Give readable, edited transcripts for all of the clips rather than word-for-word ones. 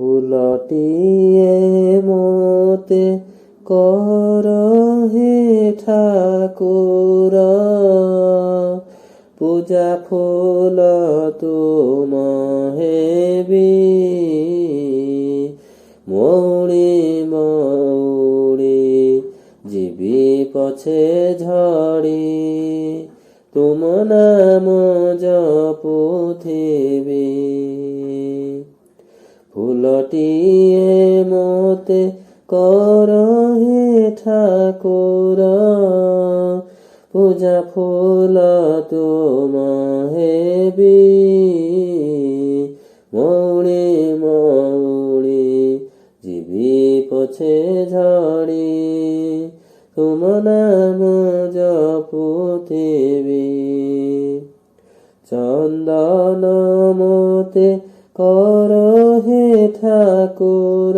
ফুলটিয়ে মতে কর হে ঠাকুর, পূজা ফুল তুম হেবি। মৌଳି মৌଳି ଯିବି ପଛେ ଝଡ଼ି, ତୁମ ନାମ ଜପୁଥିବି। ফুলটিয়ে মতে কর হে ঠাকুর, পূজা ফুল তুম হেবি। মৌଳି মৌଳି ଯିବି ପଛେ ଝଡ଼ି, ତୁମ ନାମ ଜପୁଥିବି। ଚନ୍ଦନ ମତେ କର হে ঠাকুর,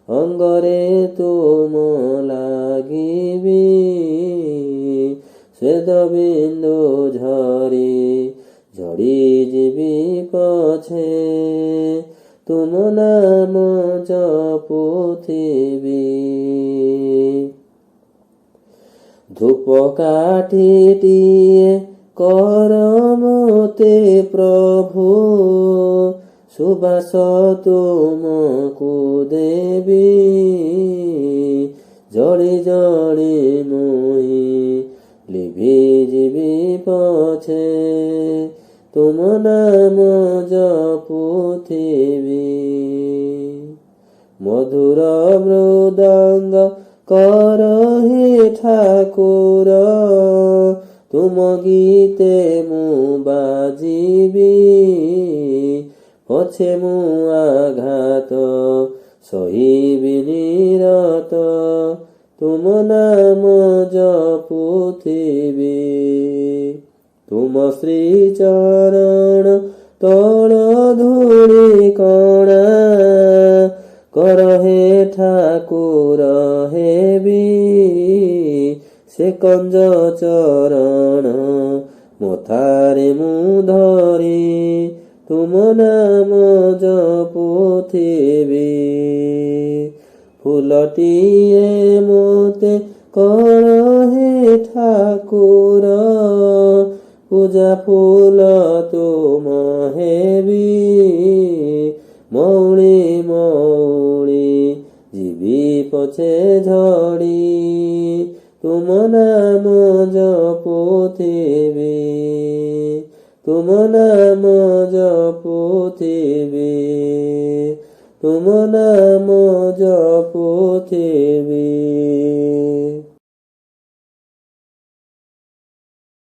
ଅଙ୍ଗରେ ତୁମ ଲାଗିବି। ସ୍ୱେଦ ବିନ୍ଦୁ ଝରି ଝଡ଼ି ଯିବି ପଛେ, ତୁମ ନାମ ଜପୁଥିବି। ଧୂପକାଠିଟିଏ କର ମତେ ପ୍ରଭୁ, ସୁବାସ ତୁମକୁ ଦେବି। ଜଳି ଜଳି ମୁଇଁ ଲିଭି ଯିବି ପଛେ, ତୁମ ନାମ ଜପୁଥିବି। ମଧୁର ମୃଦଙ୍ଗ କର হে ଠାକୁର, ତୁମ ଗୀତେ ମୁଁ ବାଜିବି। ପଛେ ମୁଁ ଆଘାତ ସହିବି ନିରତ, ତୁମ ନାମ ଜପୁଥିବି। ତୁମ ଶ୍ରୀ ଚରଣ ତଳ ଧୂଳି କଣା, କର হে ଠାକୁର ହେବି। ସେ କଞ୍ଜ ଚରଣ ମଥାରେ ମୁଁ ଧରି, ତୁମ ନାମ ଜପୁଥିବି। ফুলটিয়ে মতে কর হে ঠাকুর, পূজা ফুল তুম হেবি। মৌଳି মৌଳି ଯିବି ପଛେ ଝଡ଼ି, ତୁମ ନାମ ଜପୁଥିବି। ତୁମ ନାମ ଜପୁଥିବି। ତୁମ ନାମ ଜପୁଥିବି।